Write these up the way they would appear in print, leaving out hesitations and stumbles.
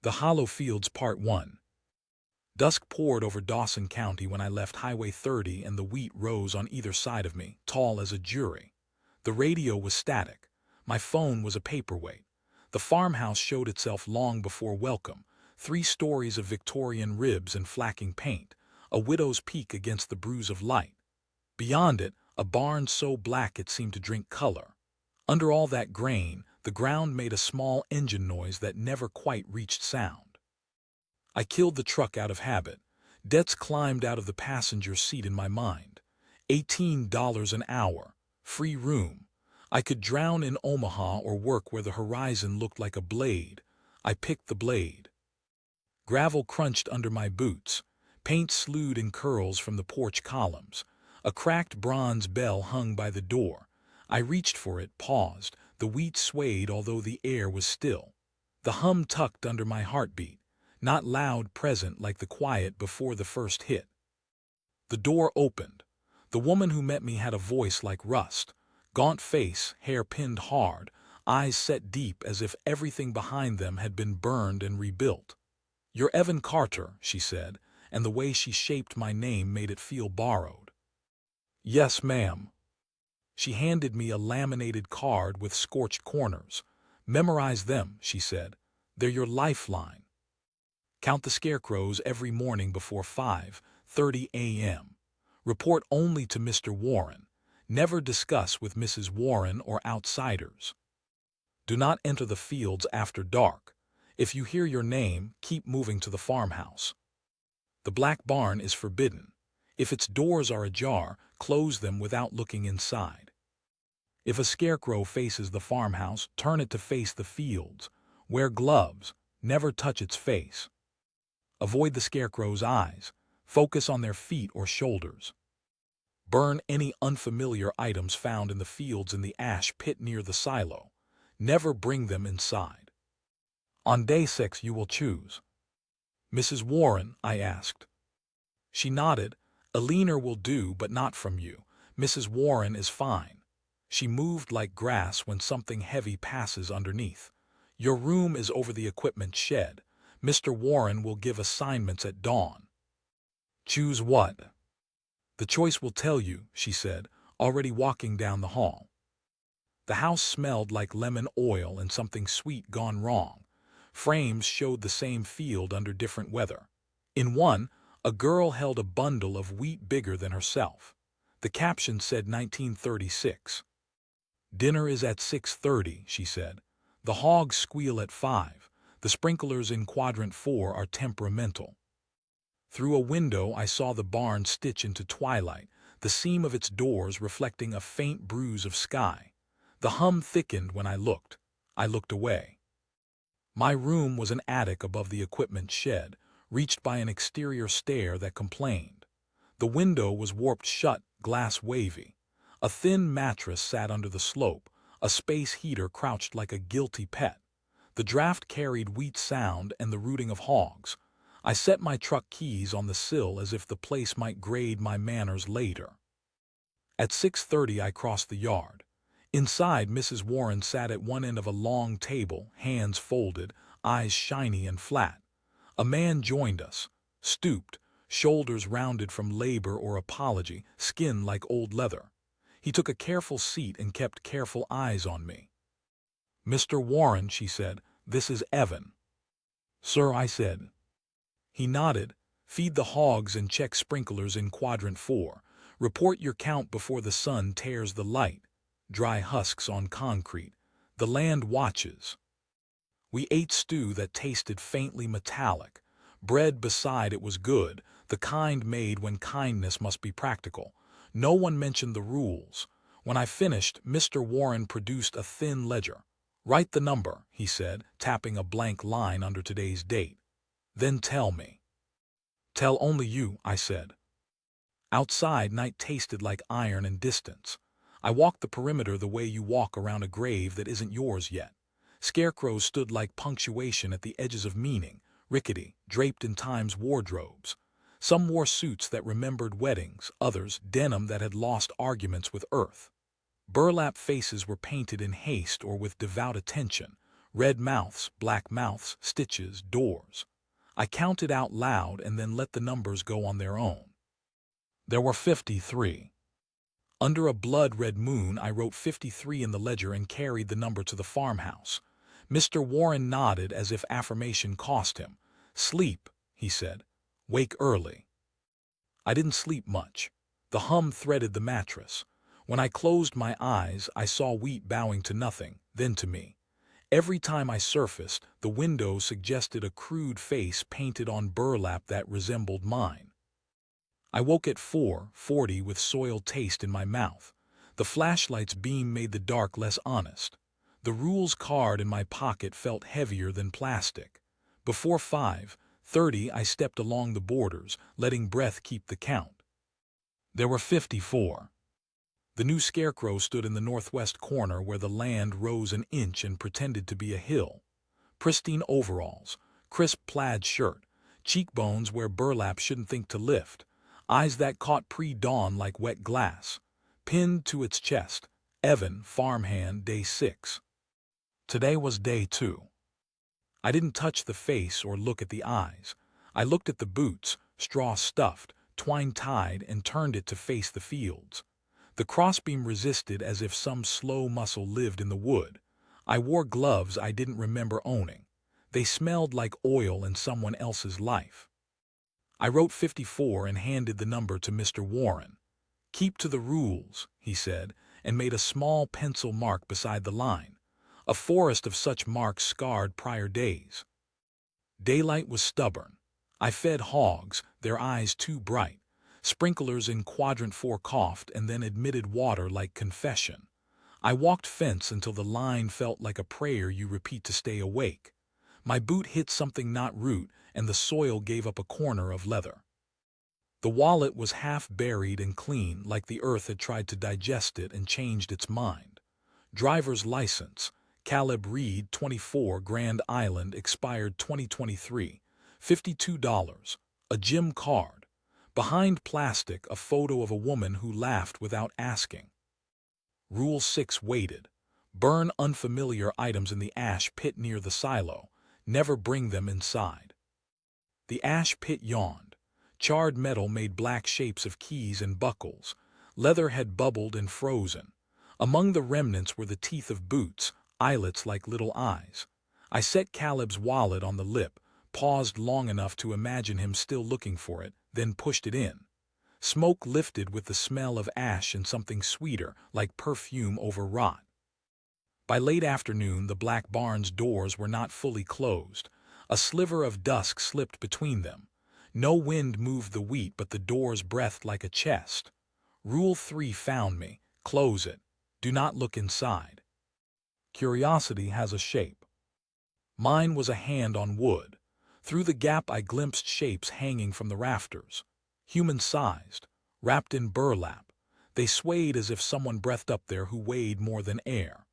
The Hollow Fields Part 1. Dusk poured over Dawson County when I left Highway 30 and the wheat rose on either side of me, tall as a jury. The radio was static. My phone was a paperweight. The farmhouse showed itself long before welcome, 3 stories of Victorian ribs and flacking paint, a widow's peak against the bruise of light. Beyond it, a barn so black it seemed to drink color. Under all that grain, the ground made a small engine noise that never quite reached sound. I killed the truck out of habit. Debts climbed out of the passenger seat in my mind. $18 an hour. Free room. I could drown in Omaha or work where the horizon looked like a blade. I picked the blade. Gravel crunched under my boots. Paint slewed in curls from the porch columns. A cracked bronze bell hung by the door. I reached for it, paused. The wheat swayed although the air was still. The hum tucked under my heartbeat. Not loud, present like the quiet before the first hit. The door opened. The woman who met me had a voice like rust. Gaunt face, hair pinned hard, eyes set deep as if everything behind them had been burned and rebuilt. "You're Evan Carter," she said, and the way she shaped my name made it feel borrowed. "Yes, ma'am." She handed me a laminated card with scorched corners. "Memorize them," she said. "They're your lifeline. Count the scarecrows every morning before 5:30 a.m. Report only to Mr. Warren. Never discuss with Mrs. Warren or outsiders. Do not enter the fields after dark. If you hear your name, keep moving to the farmhouse. The black barn is forbidden. If its doors are ajar, close them without looking inside. If a scarecrow faces the farmhouse, turn it to face the fields. Wear gloves. Never touch its face. Avoid the scarecrow's eyes. Focus on their feet or shoulders. Burn any unfamiliar items found in the fields in the ash pit near the silo. Never bring them inside. On day 6 you will choose. "Mrs. Warren?" I asked. She nodded. "A leaner will do, but not from you. Mrs. Warren is fine." She moved like grass when something heavy passes underneath. "Your room is over the equipment shed. Mr. Warren will give assignments at dawn." "Choose what?" "The choice will tell you," she said, already walking down the hall. The house smelled like lemon oil and something sweet gone wrong. Frames showed the same field under different weather. In one, a girl held a bundle of wheat bigger than herself. The caption said 1936. "Dinner is at 6:30, she said. "The hogs squeal at 5. The sprinklers in quadrant 4 are temperamental." Through a window I saw the barn stitch into twilight, the seam of its doors reflecting a faint bruise of sky. The hum thickened when I looked. I looked away. My room was an attic above the equipment shed, reached by an exterior stair that complained. The window was warped shut, glass wavy. A thin mattress sat under the slope, a space heater crouched like a guilty pet. The draft carried wheat sound and the rooting of hogs. I set my truck keys on the sill as if the place might grade my manners later. At 6:30 I crossed the yard. Inside, Mrs. Warren sat at one end of a long table, hands folded, eyes shiny and flat. A man joined us, stooped, shoulders rounded from labor or apology, skin like old leather. He took a careful seat and kept careful eyes on me. "Mr. Warren," she said, "this is Evan." "Sir," I said. He nodded. "Feed the hogs and check sprinklers in quadrant 4. Report your count before the sun tears the light. Dry husks on concrete. The land watches." We ate stew that tasted faintly metallic. Bread beside it was good, the kind made when kindness must be practical. No one mentioned the rules. When I finished, Mr. Warren produced a thin ledger. "Write the number," he said, tapping a blank line under today's date. "Then tell me." "Tell only you," I said. Outside, night tasted like iron and distance. I walked the perimeter the way you walk around a grave that isn't yours yet. Scarecrows stood like punctuation at the edges of meaning, rickety, draped in time's wardrobes. Some wore suits that remembered weddings, others denim that had lost arguments with earth. Burlap faces were painted in haste or with devout attention. Red mouths, black mouths, stitches, doors. I counted out loud and then let the numbers go on their own. There were 53. Under a blood-red moon, I wrote 53 in the ledger and carried the number to the farmhouse. Mr. Warren nodded as if affirmation cost him. "Sleep," he said. "Wake early." I didn't sleep much. The hum threaded the mattress. When I closed my eyes, I saw wheat bowing to nothing, then to me. Every time I surfaced, the window suggested a crude face painted on burlap that resembled mine. I woke at 4:40 with soiled taste in my mouth. The flashlight's beam made the dark less honest. The rules card in my pocket felt heavier than plastic. Before 5:30, I stepped along the borders, letting breath keep the count. There were 54. The new Scarecrow stood in the northwest corner where the land rose an inch and pretended to be a hill. Pristine overalls, crisp plaid shirt, cheekbones where burlap shouldn't think to lift, eyes that caught pre-dawn like wet glass. Pinned to its chest, Evan, farmhand, day 6. Today was day 2. I didn't touch the face or look at the eyes. I looked at the boots, straw stuffed, twine tied, and turned it to face the fields. The crossbeam resisted as if some slow muscle lived in the wood. I wore gloves I didn't remember owning. They smelled like oil in someone else's life. I wrote 54 and handed the number to Mr. Warren. "Keep to the rules," he said, and made a small pencil mark beside the line. A forest of such marks scarred prior days. Daylight was stubborn. I fed hogs, their eyes too bright. Sprinklers in quadrant 4 coughed and then admitted water like confession. I walked fence until the line felt like a prayer you repeat to stay awake. My boot hit something not root, and the soil gave up a corner of leather. The wallet was half buried and clean, like the earth had tried to digest it and changed its mind. Driver's license, Caleb Reed, 24, Grand Island, expired 2023, $52. A gym card. Behind plastic, a photo of a woman who laughed without asking. Rule 6 waited. Burn unfamiliar items in the ash pit near the silo. Never bring them inside. The ash pit yawned. Charred metal made black shapes of keys and buckles. Leather had bubbled and frozen. Among the remnants were the teeth of boots, eyelets like little eyes. I set Caleb's wallet on the lip, paused long enough to imagine him still looking for it, then pushed it in. Smoke lifted with the smell of ash and something sweeter, like perfume over rot. By late afternoon, the black barn's doors were not fully closed. A sliver of dusk slipped between them. No wind moved the wheat, but the doors breathed like a chest. Rule 3 found me. Close it. Do not look inside. Curiosity has a shape. Mine was a hand on wood. Through the gap I glimpsed shapes hanging from the rafters. Human-sized, wrapped in burlap. They swayed as if someone breathed up there who weighed more than air.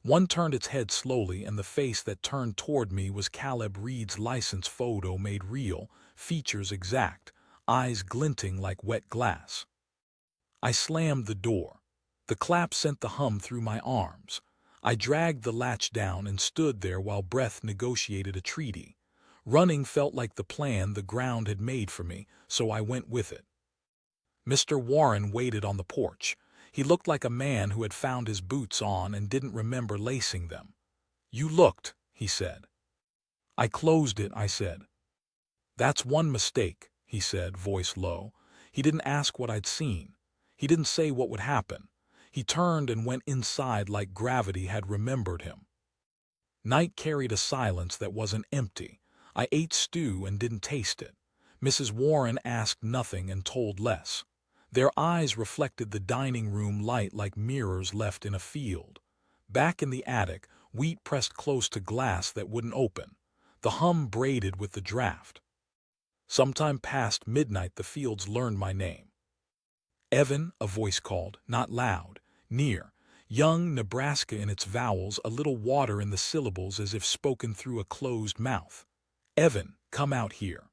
One turned its head slowly, and the face that turned toward me was Caleb Reed's license photo made real, features exact, eyes glinting like wet glass. I slammed the door. The clap sent the hum through my arms. I dragged the latch down and stood there while breath negotiated a treaty. Running felt like the plan the ground had made for me, so I went with it. Mr. Warren waited on the porch. He looked like a man who had found his boots on and didn't remember lacing them. "You looked," he said. "I closed it," I said. "That's one mistake," he said, voice low. He didn't ask what I'd seen. He didn't say what would happen. He turned and went inside like gravity had remembered him. Night carried a silence that wasn't empty. I ate stew and didn't taste it. Mrs. Warren asked nothing and told less. Their eyes reflected the dining room light like mirrors left in a field. Back in the attic, wheat pressed close to glass that wouldn't open. The hum braided with the draft. Sometime past midnight the fields learned my name. "Evan," a voice called, not loud, near. Young Nebraska in its vowels, a little water in the syllables as if spoken through a closed mouth. "Evan, come out here."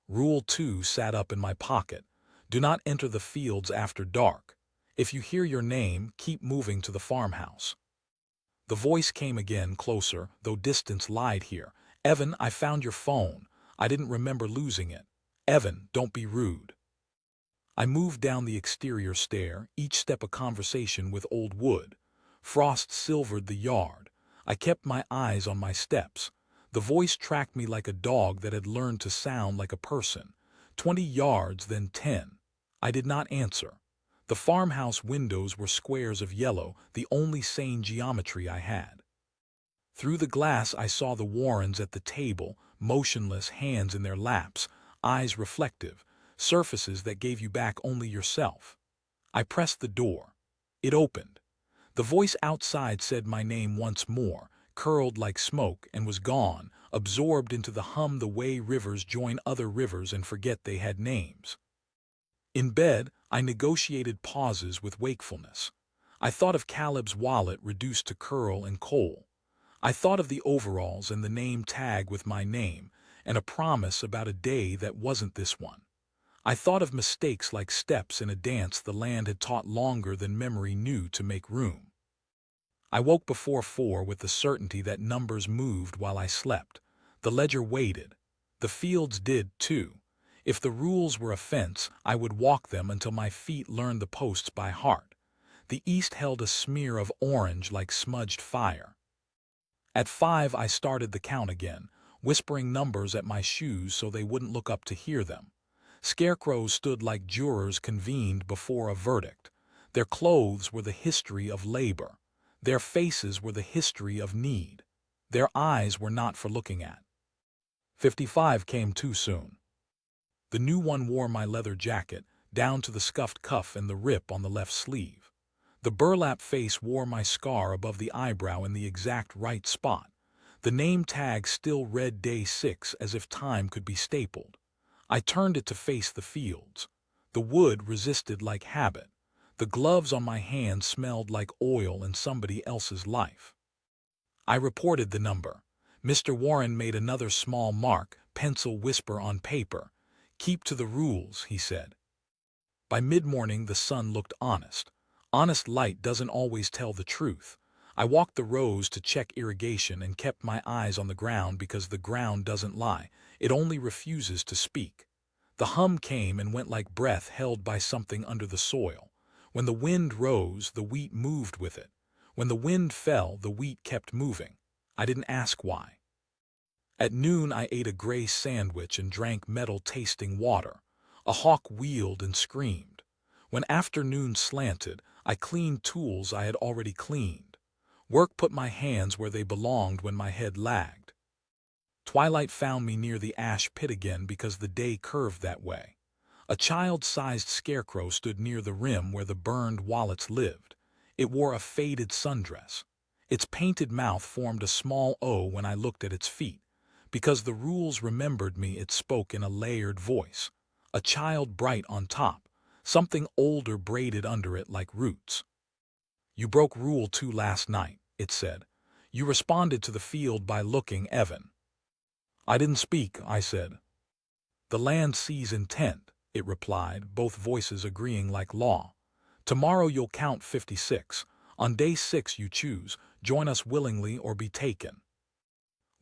Rule 2 sat up in my pocket. Do not enter the fields after dark. If you hear your name, keep moving to the farmhouse. The voice came again, closer, though distance lied here. "Evan, I found your phone. I didn't remember losing it. Evan, don't be rude." I moved down the exterior stair, each step a conversation with old wood. Frost silvered the yard. I kept my eyes on my steps. The voice tracked me like a dog that had learned to sound like a person. 20 yards, then 10. I did not answer. The farmhouse windows were squares of yellow, the only sane geometry I had. Through the glass I saw the Warrens at the table, motionless, hands in their laps, eyes reflective, surfaces that gave you back only yourself. I pressed the door. It opened. The voice outside said my name once more, curled like smoke, and was gone, absorbed into the hum the way rivers join other rivers and forget they had names. In bed, I negotiated pauses with wakefulness. I thought of Caleb's wallet reduced to curl and coal. I thought of the overalls and the name tag with my name, and a promise about a day that wasn't this one. I thought of mistakes like steps in a dance the land had taught longer than memory knew to make room. I woke before 4 with the certainty that numbers moved while I slept. The ledger waited. The fields did, too. If the rules were a fence, I would walk them until my feet learned the posts by heart. The east held a smear of orange like smudged fire. At 5 I started the count again, whispering numbers at my shoes so they wouldn't look up to hear them. Scarecrows stood like jurors convened before a verdict. Their clothes were the history of labor. Their faces were the history of need. Their eyes were not for looking at. 55 came too soon. The new one wore my leather jacket, down to the scuffed cuff and the rip on the left sleeve. The burlap face wore my scar above the eyebrow in the exact right spot. The name tag still read day 6 as if time could be stapled. I turned it to face the fields. The wood resisted like habit. The gloves on my hands smelled like oil in somebody else's life. I reported the number. Mr. Warren made another small mark, pencil whisper on paper. "Keep to the rules," he said. By mid-morning the sun looked honest. Honest light doesn't always tell the truth. I walked the rows to check irrigation and kept my eyes on the ground because the ground doesn't lie. It only refuses to speak. The hum came and went like breath held by something under the soil. When the wind rose, the wheat moved with it. When the wind fell, the wheat kept moving. I didn't ask why. At noon I ate a gray sandwich and drank metal-tasting water. A hawk wheeled and screamed. When afternoon slanted, I cleaned tools I had already cleaned. Work put my hands where they belonged when my head lagged. Twilight found me near the ash pit again because the day curved that way. A child-sized scarecrow stood near the rim where the burned wallets lived. It wore a faded sundress. Its painted mouth formed a small O when I looked at its feet. Because the rules remembered me, it spoke in a layered voice. A child bright on top, something older braided under it like roots. "You broke Rule 2 last night," it said. "You responded to the field by looking, Evan." "I didn't speak," I said. "The land sees intent," it replied, both voices agreeing like law. "Tomorrow you'll count 56. On day 6 you choose, join us willingly or be taken."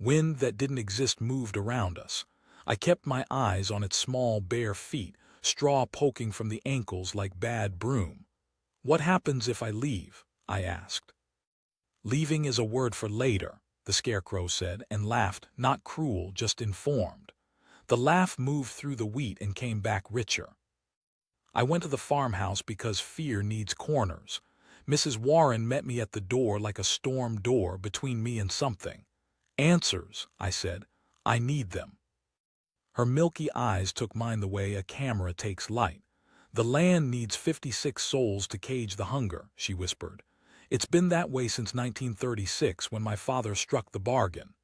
Wind that didn't exist moved around us. I kept my eyes on its small bare feet, straw poking from the ankles like bad broom. "What happens if I leave?" I asked. "Leaving is a word for later," the scarecrow said, and laughed, not cruel, just informed. The laugh moved through the wheat and came back richer. I went to the farmhouse because fear needs corners. Mrs. Warren met me at the door like a storm door between me and something. "Answers," I said. "I need them." Her milky eyes took mine the way a camera takes light. "The land needs 56 souls to cage the hunger," she whispered. "It's been that way since 1936 when my father struck the bargain."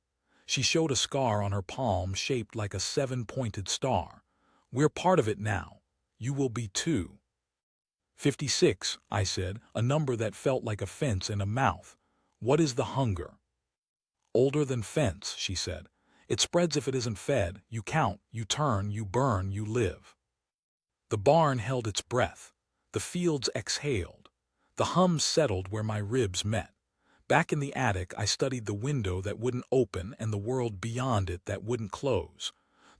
She showed a scar on her palm shaped like a 7-pointed star. "We're part of it now. You will be too." 56, I said, a number that felt like a fence in a mouth. "What is the hunger?" "Older than fence," she said. "It spreads if it isn't fed. You count, you turn, you burn, you live." The barn held its breath. The fields exhaled. The hum settled where my ribs met. Back in the attic, I studied the window that wouldn't open and the world beyond it that wouldn't close.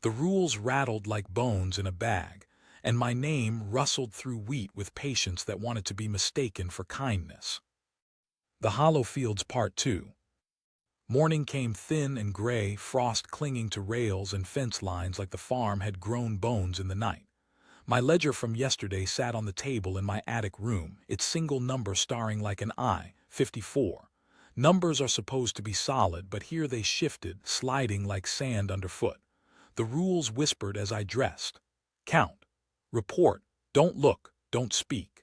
The rules rattled like bones in a bag, and my name rustled through wheat with patience that wanted to be mistaken for kindness. The Hollow Fields Part 2. Morning came thin and gray, frost clinging to rails and fence lines like the farm had grown bones in the night. My ledger from yesterday sat on the table in my attic room, its single number starring like an eye, 54. Numbers are supposed to be solid, but here they shifted, sliding like sand underfoot. The rules whispered as I dressed. Count. Report. Don't look. Don't speak.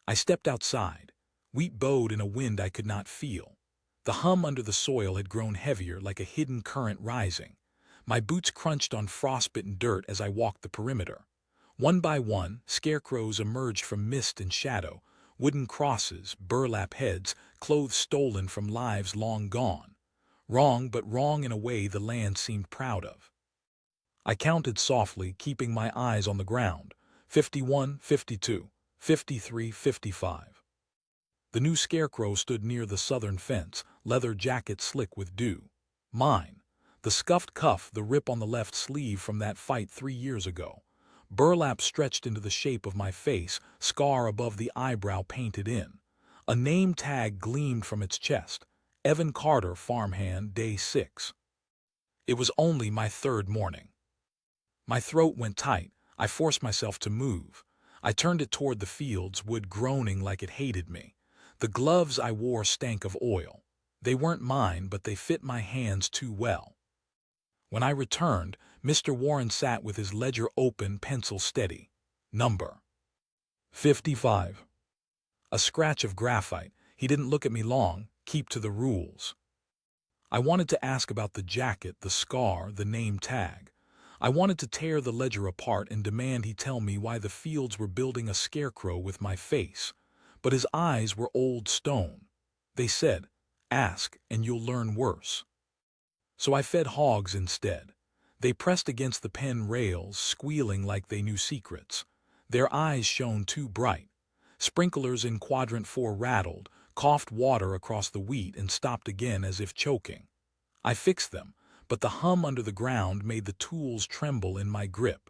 I stepped outside. Wheat bowed in a wind I could not feel. The hum under the soil had grown heavier, like a hidden current rising. My boots crunched on frostbitten dirt as I walked the perimeter. One by one, scarecrows emerged from mist and shadow, wooden crosses, burlap heads, clothes stolen from lives long gone. Wrong, but wrong in a way the land seemed proud of. I counted softly, keeping my eyes on the ground. 51, 52, 53, 55. The new scarecrow stood near the southern fence, leather jacket slick with dew. Mine. The scuffed cuff, the rip on the left sleeve from that fight 3 years ago. Burlap stretched into the shape of my face, scar above the eyebrow painted in. A name tag gleamed from its chest. Evan Carter, farmhand, day 6. It was only my 3rd morning. My throat went tight. I forced myself to move. I turned it toward the fields, wood groaning like it hated me. The gloves I wore stank of oil. They weren't mine, but they fit my hands too well. When I returned, Mr. Warren sat with his ledger open, pencil steady. Number 55. A scratch of graphite. He didn't look at me long. Keep to the rules. I wanted to ask about the jacket, the scar, the name tag. I wanted to tear the ledger apart and demand he tell me why the fields were building a scarecrow with my face. But his eyes were old stone. They said, ask and you'll learn worse. So I fed hogs instead. They pressed against the pen rails, squealing like they knew secrets. Their eyes shone too bright. Sprinklers in quadrant 4 rattled, coughed water across the wheat and stopped again as if choking. I fixed them, but the hum under the ground made the tools tremble in my grip.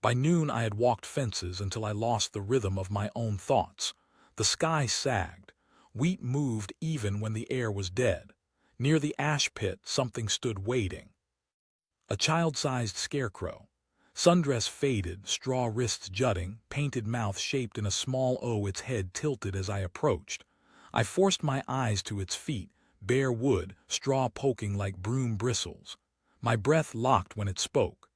By noon I had walked fences until I lost the rhythm of my own thoughts. The sky sagged. Wheat moved even when the air was dead. Near the ash pit, something stood waiting. A child-sized scarecrow. Sundress faded, straw wrists jutting, painted mouth shaped in a small O, its head tilted as I approached. I forced my eyes to its feet, bare wood, straw poking like broom bristles. My breath locked when it spoke.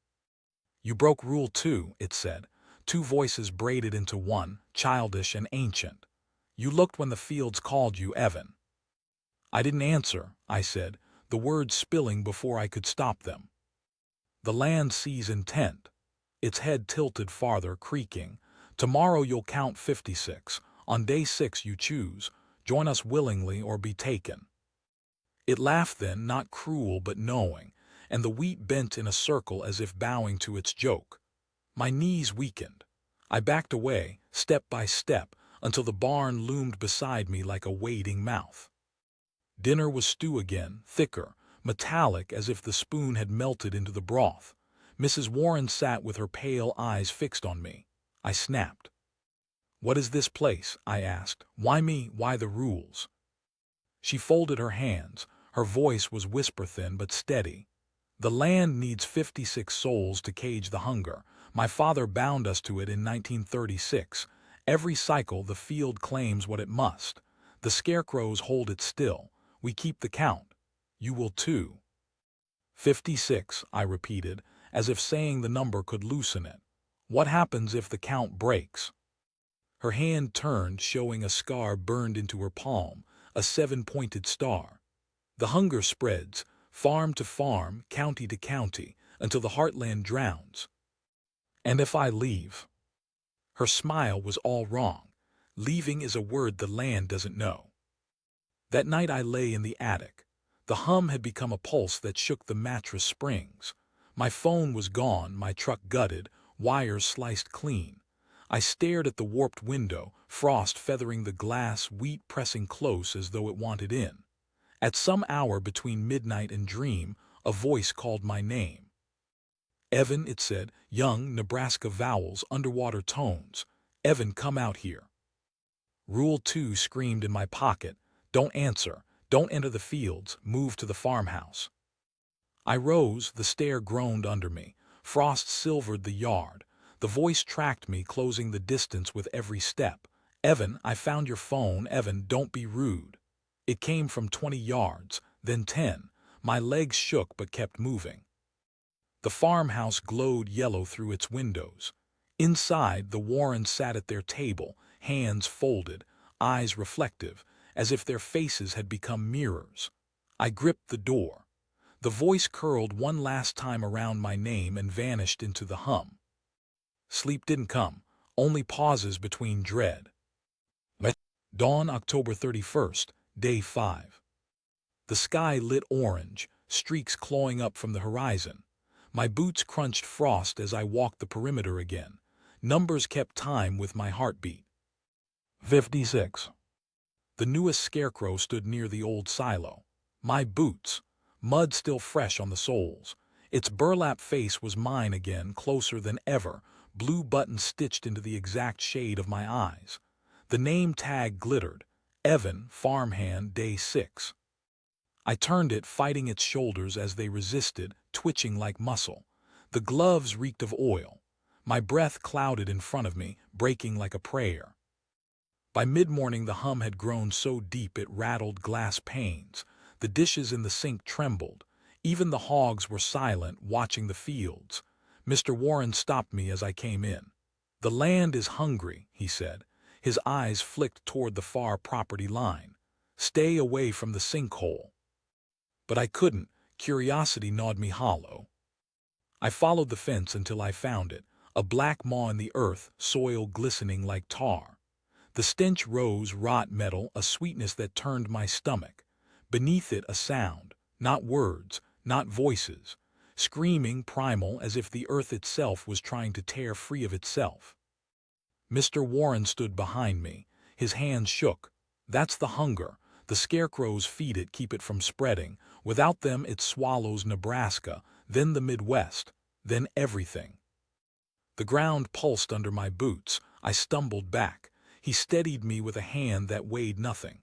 You broke Rule 2, it said. 2 voices braided into one, childish and ancient. You looked when the fields called you, Evan. I didn't answer, I said, the words spilling before I could stop them. The land sees intent. Its head tilted farther, creaking. Tomorrow you'll count 56. On day 6 you choose. Join us willingly or be taken. It laughed then, not cruel but knowing, and the wheat bent in a circle as if bowing to its joke. My knees weakened. I backed away, step by step, until the barn loomed beside me like a waiting mouth. Dinner was stew again, thicker, metallic as if the spoon had melted into the broth. Mrs. Warren sat with her pale eyes fixed on me. I snapped. What is this place? I asked. Why me? Why the rules? She folded her hands. Her voice was whisper-thin but steady. The land needs 56 souls to cage the hunger. My father bound us to it in 1936. Every cycle the field claims what it must. The scarecrows hold it still. We keep the count. You will too. 56, I repeated, as if saying the number could loosen it. What happens if the count breaks? Her hand turned, showing a scar burned into her palm, a 7-pointed star. The hunger spreads, farm to farm, county to county, until the heartland drowns. And if I leave? Her smile was all wrong. Leaving is a word the land doesn't know. That night I lay in the attic. The hum had become a pulse that shook the mattress springs. My phone was gone, my truck gutted, wires sliced clean. I stared at the warped window, frost feathering the glass, wheat pressing close as though it wanted in. At some hour between midnight and dream, a voice called my name. "Evan," it said, young Nebraska vowels, underwater tones. "Evan, come out here." Rule 2 screamed in my pocket. Don't answer. Don't enter the fields. Move to the farmhouse. I rose, the stair groaned under me. Frost silvered the yard. The voice tracked me, closing the distance with every step. "Evan, I found your phone. Evan, don't be rude." It came from 20 yards, then 10. My legs shook but kept moving. The farmhouse glowed yellow through its windows. Inside, the Warrens sat at their table, hands folded, eyes reflective, as if their faces had become mirrors. I gripped the door. The voice curled one last time around my name and vanished into the hum. Sleep didn't come, only pauses between dread. Dawn, October 31st, Day 5. The sky lit orange, streaks clawing up from the horizon. My boots crunched frost as I walked the perimeter again. Numbers kept time with my heartbeat. 56. The newest Scarecrow stood near the old silo. My boots, mud still fresh on the soles. Its burlap face was mine again, closer than ever, blue buttons stitched into the exact shade of my eyes. The name tag glittered. Evan, farmhand, Day 6. I turned it, fighting its shoulders as they resisted, twitching like muscle. The gloves reeked of oil. My breath clouded in front of me, breaking like a prayer. By mid-morning the hum had grown so deep it rattled glass panes. The dishes in the sink trembled. Even the hogs were silent, watching the fields. Mr. Warren stopped me as I came in. "The land is hungry," he said. His eyes flicked toward the far property line. "Stay away from the sinkhole." But I couldn't. Curiosity gnawed me hollow. I followed the fence until I found it, a black maw in the earth, soil glistening like tar. The stench rose, rot metal, a sweetness that turned my stomach. Beneath it a sound, not words, not voices, screaming, primal, as if the earth itself was trying to tear free of itself. Mr. Warren stood behind me. His hands shook. "That's the hunger. The scarecrows feed it, keep it from spreading. Without them it swallows Nebraska, then the Midwest, then everything." The ground pulsed under my boots. I stumbled back. He steadied me with a hand that weighed nothing.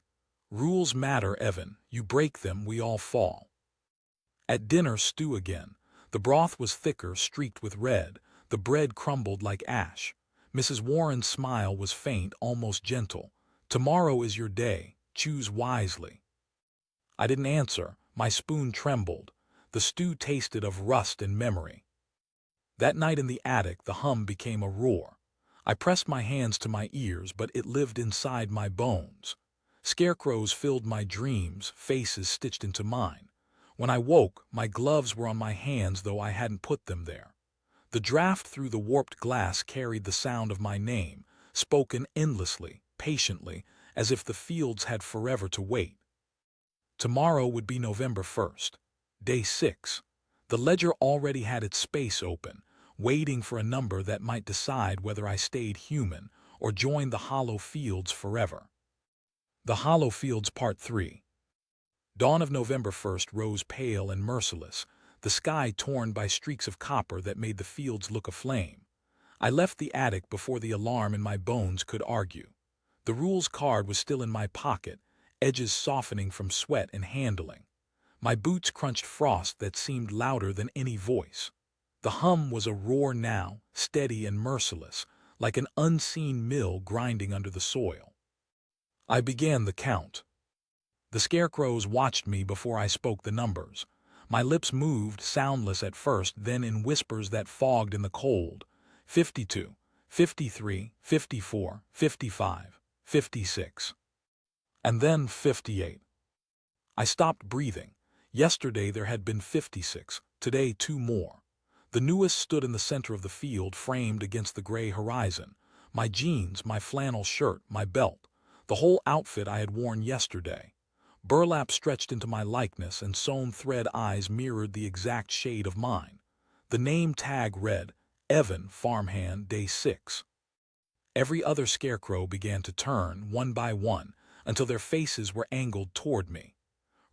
"Rules matter, Evan. You break them, we all fall." At dinner, stew again. The broth was thicker, streaked with red. The bread crumbled like ash. Mrs. Warren's smile was faint, almost gentle. "Tomorrow is your day. Choose wisely." I didn't answer. My spoon trembled. The stew tasted of rust and memory. That night in the attic, the hum became a roar. I pressed my hands to my ears, but it lived inside my bones. Scarecrows filled my dreams, faces stitched into mine. When I woke, my gloves were on my hands, though I hadn't put them there. The draft through the warped glass carried the sound of my name, spoken endlessly, patiently, as if the fields had forever to wait. Tomorrow would be November 1st, Day 6. The ledger already had its space open, waiting for a number that might decide whether I stayed human or joined the hollow fields forever. The Hollow Fields, Part 3. Dawn of November 1st rose pale and merciless, the sky torn by streaks of copper that made the fields look aflame. I left the attic before the alarm in my bones could argue. The rules card was still in my pocket, edges softening from sweat and handling. My boots crunched frost that seemed louder than any voice. The hum was a roar now, steady and merciless, like an unseen mill grinding under the soil. I began the count. The scarecrows watched me before I spoke the numbers. My lips moved, soundless at first, then in whispers that fogged in the cold. 52, 53, 54, 55, 56. And then 58. I stopped breathing. Yesterday there had been 56, today 2 more. The newest stood in the center of the field, framed against the gray horizon. My jeans, my flannel shirt, my belt, the whole outfit I had worn yesterday. Burlap stretched into my likeness, and sewn thread eyes mirrored the exact shade of mine. The name tag read, "Evan, farmhand, Day 6." Every other scarecrow began to turn, one by one, until their faces were angled toward me.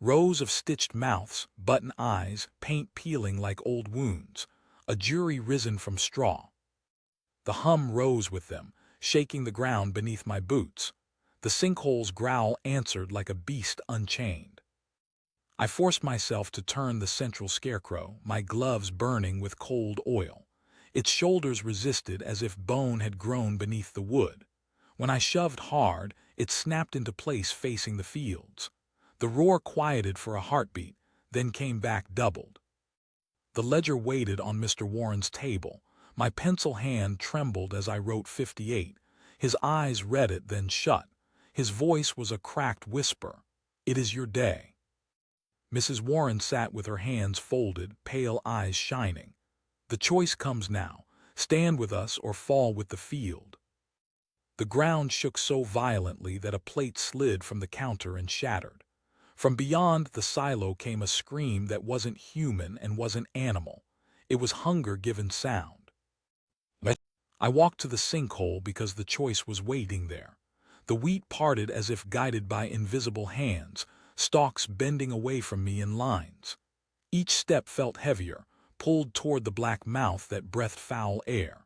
Rows of stitched mouths, button eyes, paint peeling like old wounds, a jury risen from straw. The hum rose with them, shaking the ground beneath my boots. The sinkhole's growl answered like a beast unchained. I forced myself to turn the central scarecrow, my gloves burning with cold oil. Its shoulders resisted as if bone had grown beneath the wood. When I shoved hard, it snapped into place facing the fields. The roar quieted for a heartbeat, then came back doubled. The ledger waited on Mr. Warren's table. My pencil hand trembled as I wrote 58. His eyes read it, then shut. His voice was a cracked whisper. "It is your day." Mrs. Warren sat with her hands folded, pale eyes shining. "The choice comes now. Stand with us or fall with the field." The ground shook so violently that a plate slid from the counter and shattered. From beyond the silo came a scream that wasn't human and wasn't animal. It was hunger given sound. I walked to the sinkhole because the choice was waiting there. The wheat parted as if guided by invisible hands, stalks bending away from me in lines. Each step felt heavier, pulled toward the black mouth that breathed foul air.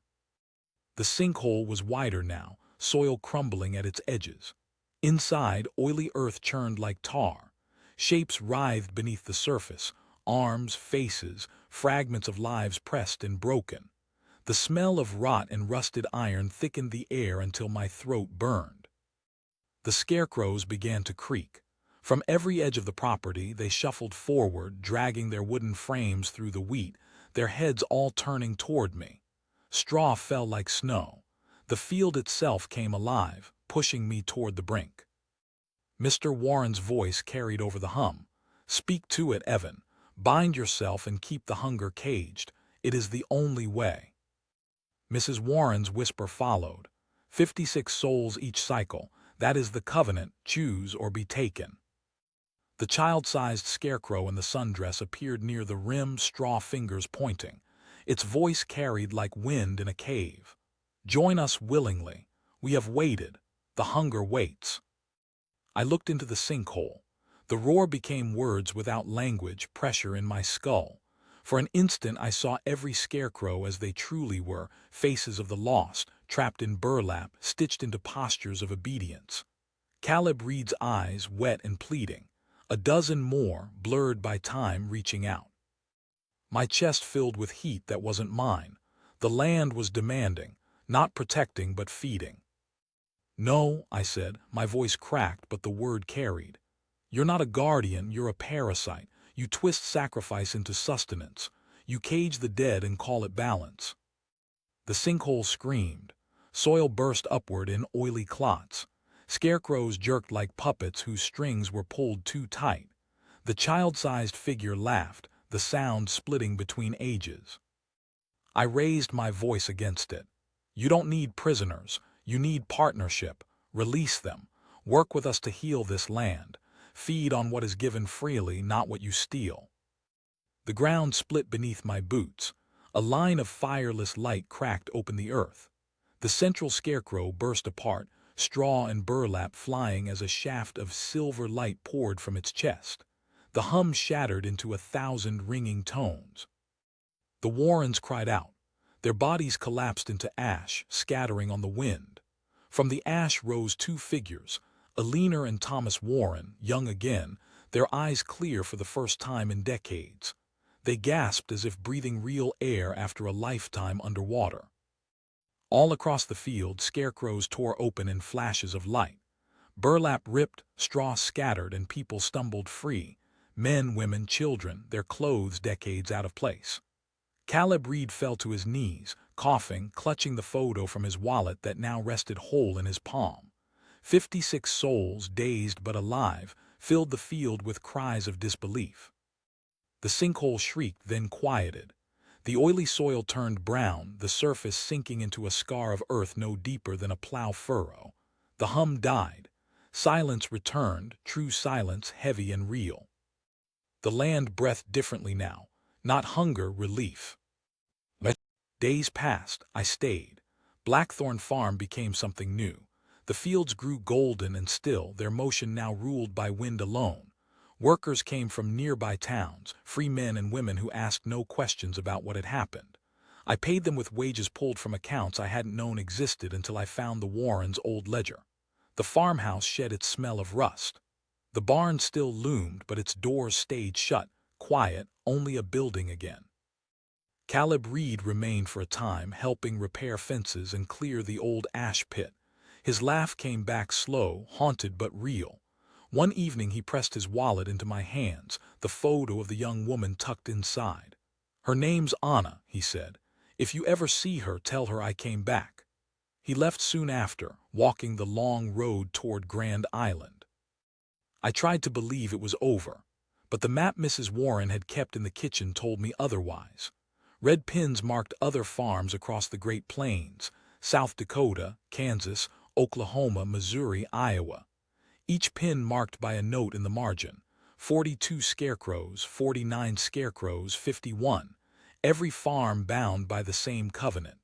The sinkhole was wider now, soil crumbling at its edges. Inside, oily earth churned like tar. Shapes writhed beneath the surface, arms, faces, fragments of lives pressed and broken. The smell of rot and rusted iron thickened the air until my throat burned. The scarecrows began to creak. From every edge of the property they shuffled forward, dragging their wooden frames through the wheat, their heads all turning toward me. Straw fell like snow. The field itself came alive, pushing me toward the brink. Mr. Warren's voice carried over the hum. "Speak to it, Evan. Bind yourself and keep the hunger caged. It is the only way." Mrs. Warren's whisper followed. 56 souls each cycle. That is the covenant. Choose or be taken." The child-sized scarecrow in the sundress appeared near the rim, straw fingers pointing. Its voice carried like wind in a cave. "Join us willingly. We have waited. The hunger waits." I looked into the sinkhole. The roar became words without language, pressure in my skull. For an instant I saw every scarecrow as they truly were, faces of the lost, trapped in burlap, stitched into postures of obedience. Caleb Reed's eyes, wet and pleading. A dozen more, blurred by time, reaching out. My chest filled with heat that wasn't mine. The land was demanding, not protecting but feeding. "No," I said, my voice cracked but the word carried. "You're not a guardian, you're a parasite. You twist sacrifice into sustenance. You cage the dead and call it balance." The sinkhole screamed. Soil burst upward in oily clots. Scarecrows jerked like puppets whose strings were pulled too tight. The child-sized figure laughed, the sound splitting between ages. I raised my voice against it. "You don't need prisoners. You need partnership. Release them. Work with us to heal this land. Feed on what is given freely, not what you steal." The ground split beneath my boots. A line of fireless light cracked open the earth. The central scarecrow burst apart, straw and burlap flying as a shaft of silver light poured from its chest. The hum shattered into 1,000 ringing tones. The Warrens cried out. Their bodies collapsed into ash, scattering on the wind. From the ash rose two figures, Alina and Thomas Warren, young again, their eyes clear for the first time in decades. They gasped as if breathing real air after a lifetime underwater. All across the field, scarecrows tore open in flashes of light. Burlap ripped, straw scattered, and people stumbled free. Men, women, children, their clothes decades out of place. Caleb Reed fell to his knees, coughing, clutching the photo from his wallet that now rested whole in his palm. 56 souls, dazed but alive, filled the field with cries of disbelief. The sinkhole shrieked, then quieted. The oily soil turned brown, the surface sinking into a scar of earth no deeper than a plow furrow. The hum died. Silence returned, true silence, heavy and real. The land breathed differently now, not hunger, relief. Days passed, I stayed. Blackthorn Farm became something new. The fields grew golden and still, their motion now ruled by wind alone. Workers came from nearby towns, free men and women who asked no questions about what had happened. I paid them with wages pulled from accounts I hadn't known existed until I found the Warrens' old ledger. The farmhouse shed its smell of rust. The barn still loomed, but its doors stayed shut, quiet, only a building again. Caleb Reed remained for a time, helping repair fences and clear the old ash pit. His laugh came back slow, haunted but real. One evening he pressed his wallet into my hands, the photo of the young woman tucked inside. "Her name's Anna," he said. "If you ever see her, tell her I came back." He left soon after, walking the long road toward Grand Island. I tried to believe it was over, but the map Mrs. Warren had kept in the kitchen told me otherwise. Red pins marked other farms across the Great Plains: South Dakota, Kansas, Oklahoma, Missouri, Iowa. Each pin marked by a note in the margin: 42 Scarecrows, 49 Scarecrows, 51. Every farm bound by the same covenant.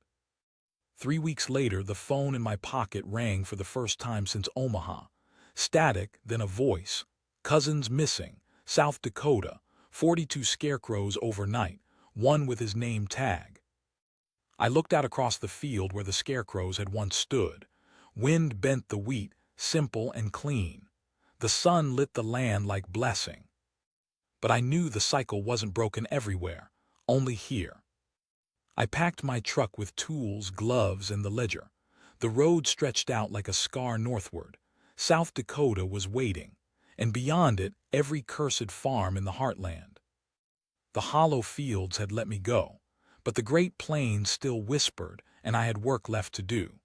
3 weeks later, the phone in my pocket rang for the first time since Omaha. Static, then a voice. "Cousins missing. South Dakota. 42 Scarecrows overnight. One with his name tag." I looked out across the field where the Scarecrows had once stood. Wind bent the wheat, simple and clean. The sun lit the land like blessing. But I knew the cycle wasn't broken everywhere, only here. I packed my truck with tools, gloves, and the ledger. The road stretched out like a scar northward. South Dakota was waiting, and beyond it, every cursed farm in the heartland. The hollow fields had let me go, but the Great Plains still whispered, and I had work left to do.